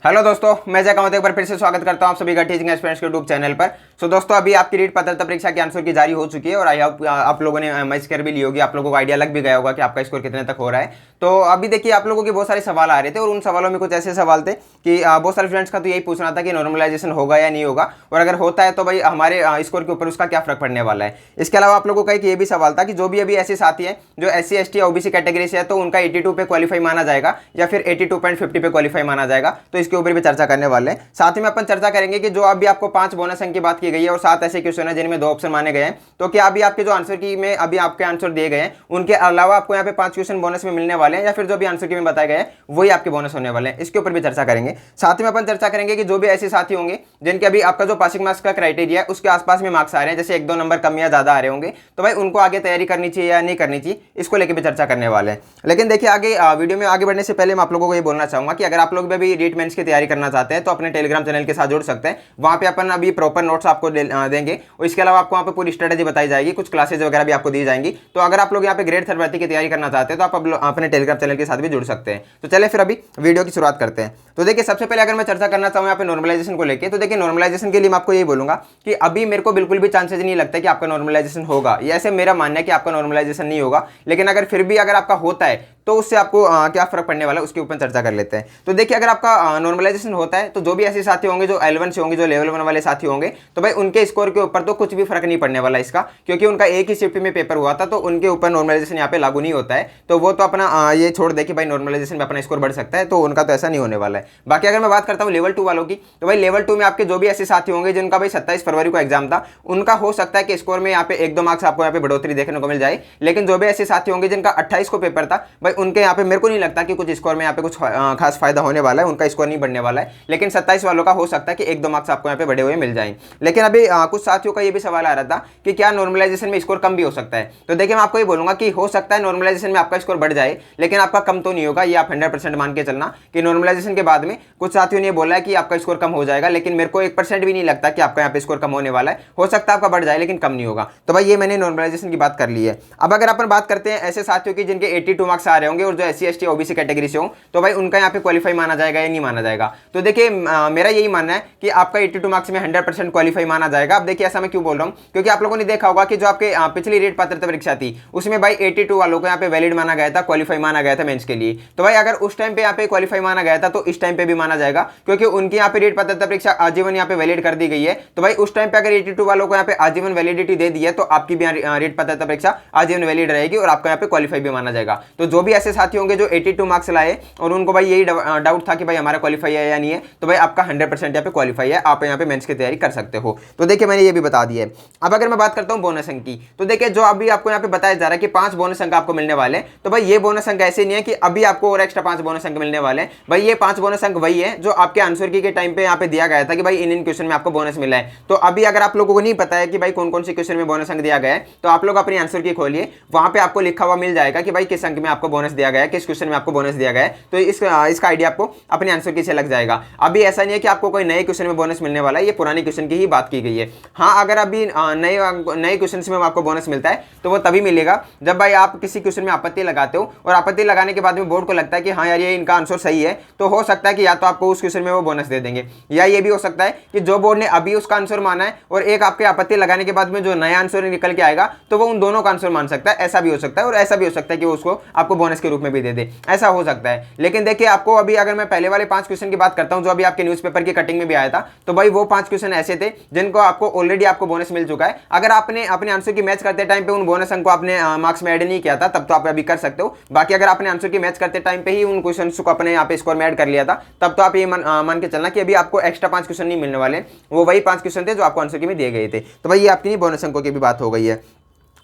Hello दोस्तों, मैं जय कामत एक बार फिर से स्वागत करता हूं आप सभी का टीचिंग एस्पिरेंट्स के यूट्यूब चैनल पर। सो दोस्तों, अभी आपकी रीट पात्रता परीक्षा की आंसर की जारी हो चुकी है और आई होप आप लोगों ने मई स्कोर भी ली होगी। आप लोगों को आइडिया लग भी गया होगा कि आपका स्कोर कितने तक हो रहा है। तो अभी देखिए, आप लोगों के बहुत सारे सवाल आ रहे थे और उन सवालों में कुछ ऐसे सवाल थे कि बहुत सारे स्टूडेंट्स का तो यही पूछना था कि नॉर्मलाइजेशन होगा या नहीं होगा, और अगर होता है तो भाई हमारे स्कोर के ऊपर उसका क्या फर्क पड़ने वाला है। इसके अलावा आप लोगों का एक ये भी सवाल था कि जो भी अभी ऐसे साथी हैं जो SC ST OBC कैटेगरी से है, तो उनका 82 पे क्वालिफाई माना जाएगा या फिर 82.50 पे क्वालिफाई माना जाएगा। तो इसके ऊपर भी चर्चा करने वाले हैं। साथ ही में अपन चर्चा करेंगे कि जो अभी आपको 5 बोनस अंक की बात की गई है और 7 ऐसे क्वेश्चन है जिनमें 2 ऑप्शन माने गए हैं, तो क्या अभी आपके जो आंसर की में अभी आपके आंसर दिए गए हैं उनके अलावा आपको यहाँ पे 5 क्वेश्चन बोनस में मिलने वाले हैं, या फिर जो भी आंसर की में बताए गए हैं वही आपके बोनस होने वाले हैं। इसके ऊपर भी चर्चा करेंगे। साथ में अपन चर्चा करेंगे कि जो भी ऐसे साथी होंगे जिनके अभी आपका जो पासिंग मार्क्स का क्राइटेरिया है उसके आसपास में मार्क्स आ रहे हैं, जैसे 1-2 नंबर कम या ज्यादा आ रहे होंगे, तो भाई उनको आगे तैयारी करनी चाहिए या नहीं करनी चाहिए, इसको लेकर भी चर्चा करने वाले हैं। लेकिन देखिए, आगे वीडियो में आगे बढ़ने से पहले मैं आप लोगों को ये बोलना चाहूंगा कि अगर आप लोग भी अभी रीट मेंस की तैयारी करना चाहते हैं तो अपने टेलीग्राम चैनल के साथ जुड़ सकते हैं। वहां पे अपन अभी प्रॉपर नोट्स आपको देंगे और इसके अलावा आपको वहां पे पूरी स्ट्रेटेजी बताई जाएगी, कुछ क्लासेज वगैरह भी आपको दी जाएंगी। तो अगर आप लोग यहाँ पे ग्रेड 3 भर्ती की तैयारी करना चाहते हैं तो आप अपने टेलीग्राम चैनल के साथ भी जुड़ सकते हैं। तो चले फिर अभी वीडियो की शुरुआत करते हैं। तो देखिए, सबसे पहले अगर मैं चर्चा करना चाहूँ यहाँ पे नॉर्मलाइजेशन को लेकर, तो देखिए नॉर्मलाइजेशन के लिए मैं आपको यही बोलूंगा कि अभी मेरे को बिल्कुल भी चांसेस नहीं लगता कि आपका नॉर्मलाइजेशन होगा। ये ऐसे मेरा मानना है कि आपका नॉर्मलाइजेशन नहीं होगा, लेकिन अगर फिर भी अगर आपका होता है तो उससे आपको क्या फर्क पड़ने वाला है उसके ऊपर चर्चा कर लेते हैं। तो देखिए, अगर आपका नॉर्मलाइजेशन होता है तो जो भी ऐसे साथी होंगे जो L1 से होंगे, जो लेवल 1 वाले साथी होंगे, तो भाई उनके स्कोर के ऊपर तो कुछ भी फर्क नहीं पड़ने वाला इसका, क्योंकि उनका एक ही शिफ्ट में पेपर हुआ था, तो उनके ऊपर नॉर्मलाइजेशन यहाँ पे लागू नहीं होता है। तो वो तो अपना ये छोड़ दे कि भाई नॉर्मलाइजेशन में अपना स्कोर बढ़ सकता है, तो उनका तो ऐसा नहीं होने वाला है। बाकी अगर मैं बात करता हूँ लेवल 2 वालों की, तो भाई लेवल 2 में आपके जो भी ऐसे साथी होंगे जिनका भाई 27 फरवरी को एग्जाम था, उनका हो सकता है कि स्कोर में यहाँ पे 1-2 मार्क्स आपको यहाँ पे बढ़ोतरी देखने को मिल जाए। लेकिन जो भी ऐसे साथी होंगे जिनका 28 को पेपर था, भाई उनके यहाँ पे मेरे को नहीं लगता कि कुछ स्कोर में यहाँ पे कुछ खास फायदा होने वाला है, उनका स्कोर नहीं बढ़ने वाला है। लेकिन 27 वालों का हो सकता है कि 1-2 मार्क्स आपको यहाँ पे बढ़े हुए मिल जाए। लेकिन अभी कुछ साथियों का ये भी सवाल आ रहा था कि क्या नॉर्मलाइजेशन में स्कोर कम भी हो सकता है। तो देखिए, मैं आपको ये बोलूंगा कि हो सकता है नॉर्मलाइजेशन में आपका स्कोर बढ़ जाए, लेकिन आपका कम तो नहीं होगा। ये आप 100% मान के चलना कि नॉर्मलाइजेशन के बाद में कुछ साथियों ने बोला है कि आपका स्कोर कम हो जाएगा, लेकिन मेरे को 1% भी नहीं लगता कि आपका यहाँ पे स्कोर कम होने वाला है। हो सकता है आपका बढ़ जाए लेकिन कम नहीं होगा। तो भाई ये मैंने नॉर्मलाइजेशन की बात कर ली है। अब अगर अपन बात करते हैं ऐसे साथियों की जिनके 82 मार्क्स आ रहे होंगे और जो SC ST OBC कैटेगरी से हो, तो भाई उनका यहाँ पे क्वालिफाई माना जाएगा या नहीं माना जाएगा। तो देखिए, मेरा यही मानना है कि आपका 82 मार्क्स में 100% क्वालिफाई माना जाएगा। अब देखिए, ऐसा मैं क्यों बोल रहा हूँ, क्योंकि आप लोगों ने देखा होगा कि जो आपके पिछली रीट पात्रता परीक्षा थी उसमें भाई 82 वालों को यहाँ पे वैलिड माना गया था, क्वालिफाई माना गया था मेंस के लिए। तो भाई अगर उस टाइम पे यहाँ पे क्वालिफाई माना गया था तो इस टाइम पे भी माना जाएगा, क्योंकि उनकी यहाँ पे रीट पात्रता परीक्षा आजीवन यहाँ पे वैलिड कर दी गई है। तो भाई उस टाइम पे अगर 82 वालों को यहाँ पे आजीवन वैलिडिटी दे दी है तो आपकी भी रीट पात्रता परीक्षा आजीवन वैलिड रहेगी और आपका यहाँ पे क्वालिफाई भी माना जाएगा। तो जो भी ऐसे साथी होंगे जो 82 मार्क्स लाए और उनको भाई यही डाउट था कि भाई हमारा क्वालिफाई है या नहीं है, तो भाई आपका 100% यहाँ पे क्वालिफाई है, आप यहाँ पे मेंस की तैयारी कर सकते हो। तो देखिए, मैंने ये भी बता दिया है। अब अगर मैं बात करता हूँ बोनस अंक की, तो देखिए जो अभी आपको यहाँ पे बताया जा रहा है कि 5 बोनस अंक आपको मिलने वाले हैं, तो भाई ये बोनस अंक ऐसे नहीं है कि अभी आपको और एक्स्ट्रा 5 बोनस अंक मिलने वाले हैं। भाई ये 5 बोनस अंक वही है जो आपके आंसर की के टाइम पे यहाँ पे दिया गया था कि भाई इन क्वेश्चन में आपको बोनस मिला है। तो अभी अगर आप लोगों को नहीं पता है कि भाई कौन कौन से क्वेश्चन में बोनस अंक दिया गया है, तो आप लोग अपनी आंसर की खोलिए, वहां पे आपको लिखा हुआ मिल जाएगा कि भाई किस अंक में आपको बोनस दिया गया है, किस क्वेश्चन में आपको बोनस दिया गया है। तो इसका आइडिया आपको अपने आंसर की से लग जाएगा। अभी ऐसा नहीं है कि आपको कोई नए क्वेश्चन में बोनस मिलने वाला है, ये पुराने क्वेश्चन की ही बात की गई है। हाँ, अगर अभी नए क्वेश्चन में आपको बोनस मिलता है तो वो तभी मिलेगा जब भाई आप किसी क्वेश्चन में आपत्ति लगाते हो और आपत्ति लगाने के बाद में बोर्ड को लगता है कि हाँ यार ये इनका आंसर सही है, तो हो सकता है कि या तो आपको उस क्वेश्चन में वो बोनस दे देंगे, या ये भी हो सकता है कि जो बोर्ड ने अभी उसका आंसर माना है और एक आपके आपत्ति लगाने के बाद में जो नया आंसर निकल के आएगा तो वो उन दोनों का आंसर मान सकता है। ऐसा भी हो सकता है और ऐसा भी हो सकता है कि वो उसको आपको बोनस के रूप में भी दे दे, ऐसा हो सकता है। लेकिन देखिए, आपको अभी अगर मैं पहले वाले 5 क्वेश्चन की बात करता हूं जो अभी आपके न्यूज़पेपर की कटिंग में भी आया था, तो भाई वो 5 क्वेश्चन ऐसे थे जिनको आपको ऑलरेडी आपको बोनस मिल चुका है। अगर आपने अपने आंसर की मैच करते टाइम पे उन बोनस अंक को आपने मार्क्स में ऐड नहीं किया था तब तो आप अभी कर सकते हो। बाकी अगर आपने आंसर की मैच करते टाइम पे ही उन क्वेश्चंस को अपने यहाँ पे स्कोर में ऐड कर लिया था तब तो आप ये मान के चलना कि अभी आपको एक्स्ट्रा 5 क्वेश्चन नहीं मिलने वाले, वो वही 5 क्वेश्चन थे जो आपको आंसर की में दिए गए थे। तो भाई ये आपकी बोनस अंकों की भी बात हो गई है।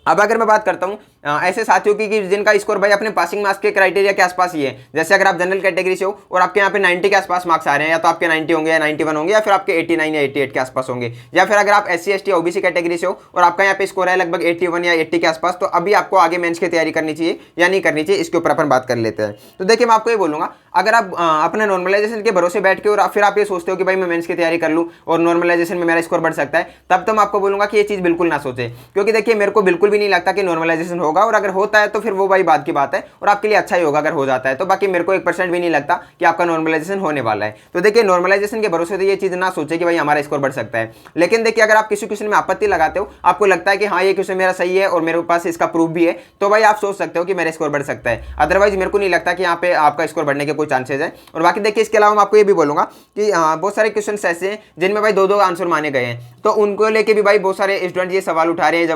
अब अगर मैं बात करता हूँ ऐसे साथियों की जिनका स्कोर भाई अपने पासिंग मार्क्स के क्राइटेरिया के आसपास ही है, जैसे अगर आप जनरल कैटेगरी से हो और आपके यहाँ पे 90 के आसपास मार्क्स आ रहे हैं, या तो आपके 90 होंगे या 91 होंगे या फिर आपके 89 या 88 के आसपास होंगे, या फिर अगर आप SC ST OBC कैटेगरी से हो और आपका यहाँ पे स्कोर है लगभग 81 या 80 के आसपास, तो अभी आपको आगे मेंस की तैयारी करनी चाहिए या नहीं करनी चाहिए, इसके ऊपर अपन बात कर लेते हैं। तो देखिए, मैं आपको ये बोलूंगा, अगर आप अपने नॉर्मलाइजेशन के भरोसे बैठ के और फिर आप ये सोचते हो कि भाई मैं मेंस की तैयारी कर लूँ और नॉर्मलाइजेशन में मेरा स्कोर बढ़ सकता है, तब तो मैं आपको बोलूंगा कि ये चीज़ बिल्कुल ना सोचे, क्योंकि देखिए मेरे को बिल्कुल भी नहीं लगता कि नॉर्मलाइजेशन होगा होगा, और अगर होता है तो फिर वो भाई बात की बात है और आपके लिए अच्छा ही होगा अगर हो जाता है तो। बाकी मेरे को 1% भी नहीं लगता कि आपका नॉर्मलाइजेशन होने वाला है। तो देखिए नॉर्मलाइजेशन के भरोसे तो ये चीज ना सोचे कि भाई हमारा स्कोर बढ़ सकता है। लेकिन देखिए अगर आप किसी क्वेश्चन में आपत्ति लगाते हो, आपको लगता है कि हाँ ये क्वेश्चन मेरा सही है और मेरे पास इसका प्रूफ भी है, तो भाई आप सोच सकते हो कि मेरा स्कोर बढ़ सकता है। अदरवाइज मेरे को नहीं लगता कि यहाँ पे आपका स्कोर बढ़ने के कोई चांसेस है। और बाकी देखिए इसके अलावा मैं आपको ये भी बोलूंगा कि बहुत सारे क्वेश्चन ऐसे हैं जिनमें भाई 2-2 आंसर माने गए हैं, तो उनको लेके भी भाई बहुत सारे स्टूडेंट ये सवाल उठा रहे हैं,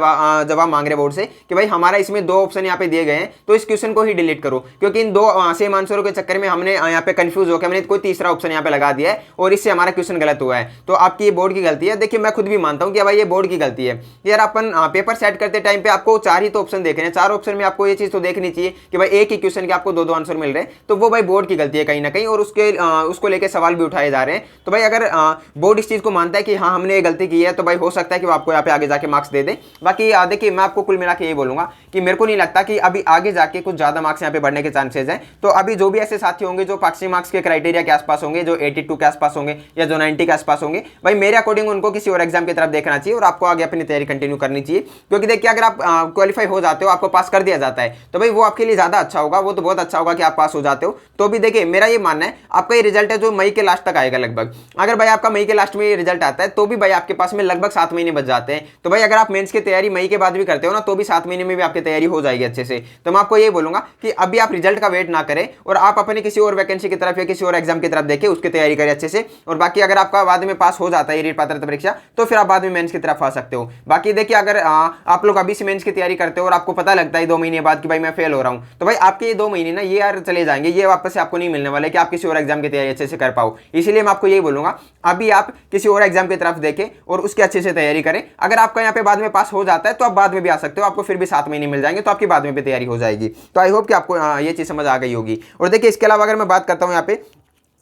जवाब मांग रहे बोर्ड से कि भाई हमारा इसमें 2 ऑप्शन यहाँ पे दिए गए हैं तो इस क्वेश्चन को ही डिलीट करो, क्योंकि इन 2 सेम आंसरों के चक्कर में हमने यहाँ पे कंफ्यूज होकर हमने कोई तीसरा ऑप्शन यहाँ पे लगा दिया है और इससे हमारा क्वेश्चन गलत हुआ है। तो आपकी ये बोर्ड की गलती है। देखिए मैं खुद भी मानता हूँ कि भाई ये बोर्ड की गलती है। यार अपन पेपर सेट करते टाइम पे आपको 4 ही तो ऑप्शन देख रहे हैं, 4 ऑप्शन में आपको ये चीज तो देखनी चाहिए कि भाई एक ही क्वेश्चन के आपको 2-2 आंसर मिल रहे हैं, तो वो भाई बोर्ड की गलती है कहीं ना कहीं, और उसको लेके सवाल भी उठाए जा रहे हैं। तो भाई अगर बोर्ड इस चीज को मानता है कि हाँ हमने ये गलती की है तो भाई हो सकता है कि वो आपको यहाँ पे आगे जाके मार्क्स दे दे। बाकी देखिए मैं आपको कुल मिला के ये बोलूंगा कि मेरे को नहीं लगता कि अभी आगे जाके कुछ ज्यादा मार्क्स यहाँ पे बढ़ने के चांसेस हैं। तो अभी जो भी ऐसे साथी होंगे जो पासिंग मार्क्स के क्राइटेरिया के आसपास होंगे, जो 82 के आसपास होंगे या जो 90 के आसपास होंगे, भाई मेरे अकॉर्डिंग उनको किसी और एग्जाम की तरफ देखना चाहिए और आपको आगे अपनी तैयारी कंटिन्यू करनी चाहिए। क्योंकि देखिए अगर आप क्वालिफाई हो जाते हो, आपको पास कर दिया जाता है, तो भाई वो आपके लिए ज्यादा अच्छा होगा। वो तो बहुत अच्छा होगा कि आप पास हो जाते हो। तो भी देखिए मेरा ये मानना है आपका ये रिजल्ट है जो मई के लास्ट तक आएगा लगभग। अगर भाई आपका मई के लास्ट में ये रिजल्ट आता है तो भी भाई आपके पास में लगभग 7 महीने बच जाते हैं। तो भाई अगर आप मेंस की तैयारी मई के बाद भी करते हो ना, तो भी 7 महीने में भी आपकी तैयारी हो जाएगी अच्छे से। तो मैं आपको ये बोलूंगा कि अभी आप रिजल्ट का वेट ना करें और आप अपने किसी और वैकेंसी की तरफ या किसी और एग्जाम की तरफ देखें, उसकी तैयारी करें अच्छे से। और बाकी अगर आपका बाद में पास हो जाता है रीट पात्रता परीक्षा, तो फिर आप बाद में मेंस की तरफ आ सकते हो। बाकी देखिए अगर आप लोग अभी से मेंस की तैयारी करते हो और आपको पता लगता है 2 महीने बाद कि भाई मैं फेल हो रहा हूं, तो भाई आपके ये 2 महीने ना ये यार चले जाएंगे, ये वापस से आपको नहीं मिलने वाले कि आप किसी और एग्जाम की तैयारी अच्छे से कर पाओ। इसीलिए मैं आपको यही बोलूंगा अभी आप किसी और एग्जाम की तरफ देखें और उसकी अच्छे से तैयारी करें। अगर आपका यहाँ पे बाद में पास हो जाता है तो आप बाद में भी आ सकते हो, आपको फिर भी 7 महीने मिल जाएंगे, तो आपकी बाद में भी तैयारी हो जाएगी। तो आई होप कि आपको ये चीज समझ आ गई होगी। और देखिए इसके अलावा अगर मैं बात करता हूँ, यहाँ पे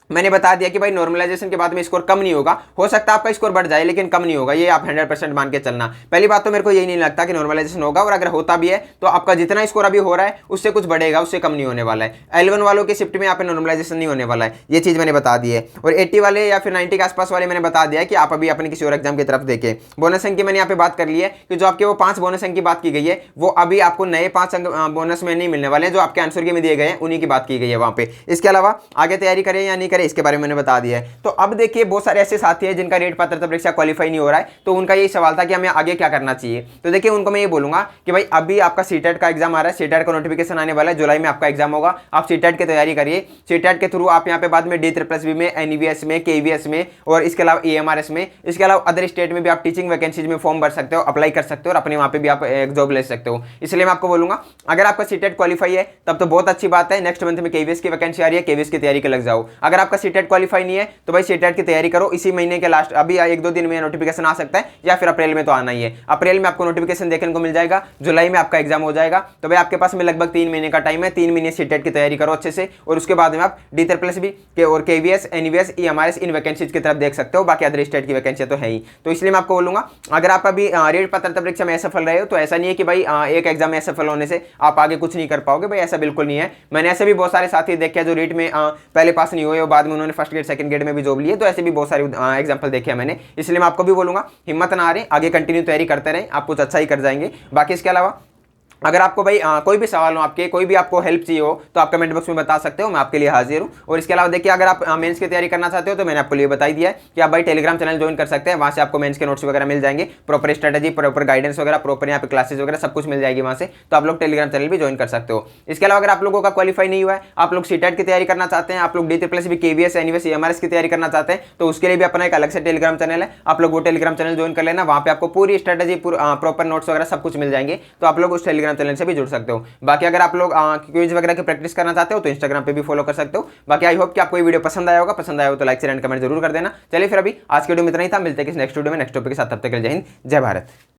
मैंने बता दिया कि भाई नॉर्मलाइजेशन के बाद में स्कोर कम नहीं होगा। हो सकता है आपका स्कोर बढ़ जाए लेकिन कम नहीं होगा, ये आप 100% मान के चलना। पहली बात तो मेरे को यही नहीं लगता कि नॉर्मलाइजेशन होगा, और अगर होता भी है तो आपका जितना स्कोर अभी हो रहा है उससे कुछ बढ़ेगा, उससे कम नहीं होने वाला है। L1 वालों के शिफ्ट में यहाँ पे नॉर्मलाइजेशन नहीं होने वाला है, ये चीज मैंने बता दी है। और 80 वाले या फिर 90 के आसपास वाले मैंने बता दिया है कि आप अभी अपने किसी और एग्जाम की तरफ देखें। बोनस अंक की मैंने यहाँ पे बात कर ली है कि जो आपके वो 5 बोनस अंक की बात की गई है वो अभी आपको नए 5 अंक बोनस में नहीं मिलने वाले, जो आपके आंसर के में दिए गए हैं उन्हीं की बात की गई है वहां पे। इसके अलावा आगे तैयारी करें या नहीं करें इसके बारे में मैंने बता दिया है। तो अब देखिए बहुत सारे ऐसे साथी हैं जिनका रीट पात्रता परीक्षा क्वालिफाई नहीं हो रहा है, तो उनका यही सवाल था कि हमें आगे क्या करना चाहिए। तो देखिए उनको मैं ये बोलूंगा कि भाई अभी आपका सीटेट का एग्जाम आ रहा है, सीटेट का नोटिफिकेशन आने वाला है, जुलाई में आपका एग्जाम होगा। आप सीटेट की तैयारी करिए। सीटेट के थ्रू आप यहाँ पे बाद में D++ में, NVS में, KVS में और इसके अलावा EMRS में, इसके अलावा अदर स्टेट में भी आप टीचिंग वैकेंसीज में फॉर्म भर सकते हो, अप्लाई कर सकते हो और अपने वहाँ पे भी आप एक जॉब ले सकते हो। इसलिए मैं आपको बोलूंगा अगर आपका सीटेट क्वालिफाई है तब तो बहुत अच्छी बात है। नेक्स्ट मंथ में KVS की वैकेंसी आ रही है, KVS की तैयारी के लग जाओ। अगर आपका सीटेट क्वालिफाई नहीं है तो भाई सीटेट की तैयारी करो। इसी महीने के लास्ट अभी 1-2 दिन में नोटिफिकेशन आ सकता है, या फिर अप्रैल में तो आना ही है। अप्रैल में आपको नोटिफिकेशन देखने को मिल जाएगा, जुलाई में आपका एग्जाम हो जाएगा। तो भाई आपके पास में लगभग 3 महीने का टाइम है। 3 महीने सीटेट की तैयारी करो अच्छे से, और उसके बाद में आप D++ भी और KVS, NVS, EMRS इन वैकेंसीज की तरफ देख सकते हो। बाकी अदर स्टेट की वैकेंसी तो है ही। तो इसलिए मैं आपको बोलूंगा अगर आप अभी रीट पात्रता परीक्षा में असफल रहे हो तो ऐसा नहीं है कि भाई एक एग्जाम में असफल होने से आप आगे कुछ नहीं कर पाओगे, भाई ऐसा बिल्कुल नहीं है। मैंने ऐसे भी बहुत सारे साथी देखे जो रीट में पहले पास नहीं हुए और बाद में उन्होंने फर्स्ट ग्रेड सेकंड ग्रेड में भी जॉब लिए, तो ऐसे भी बहुत सारे एग्जाम्पल देखे हैं मैंने। इसलिए मैं आपको भी बोलूंगा हिम्मत ना हारें, आगे कंटिन्यू तैयारी करते रहें, आप कुछ अच्छा ही कर जाएंगे। बाकी इसके अलावा अगर आपको भाई कोई भी सवाल हो, आपके कोई भी आपको हेल्प चाहिए हो तो आप कमेंट बॉक्स में बता सकते हो, मैं आपके लिए हाजिर हूँ। और इसके अलावा देखिए अगर आप मेंस की तैयारी करना चाहते हो तो मैंने आपको लिए बता दिया है कि आप भाई टेलीग्राम चैनल ज्वाइन कर सकते हैं। वहाँ से आपको मेंस के नोट्स वगैरह मिल जाएंगे, प्रॉपर स्ट्रेटेजी, प्रॉपर गाइडेंस वगैरह, प्रॉपर यहाँ पे क्लासेस वगैरह सब कुछ मिल जाएगी वहाँ से। तो आप लोग टेलीग्राम चैनल भी ज्वाइन कर सकते हो। इसके अलावा अगर आप लोगों का क्वालिफाई नहीं हुआ है, आप लोग सीटेट की तैयारी करना चाहते हैं, आप लोग D++ भी, KVS, NVS, EMRS की तैयारी करना चाहते हैं, तो उसके लिए भी अपना एक अलग से टेलीग्राम चैनल है। आप लोग वो टेलीग्राम चैनल ज्वाइन कर लेना, वहाँ पे आपको पूरी स्ट्रेटेजी, प्रॉपर नोट्स वगैरह सब कुछ मिल जाएंगे। तो आप लोग उस टेलीग्राम चैनल से भी जुड़ सकते हो। बाकी अगर आप लोग क्विज वगैरह की प्रैक्टिस करना चाहते हो तो इंस्टाग्राम पे भी फॉलो कर सकते हो। बाकी आई होप कि आपको ये वीडियो पसंद आया होगा। पसंद आया हो तो लाइक शेयर एंड कमेंट जरूर कर देना। चलिए फिर अभी आज के वीडियो में इतना ही था, मिलते हैं किसी नेक्स्ट वीडियो में नेक्स्ट टॉपिक के साथ। तब तक के लिए जय हिंद, जय भारत।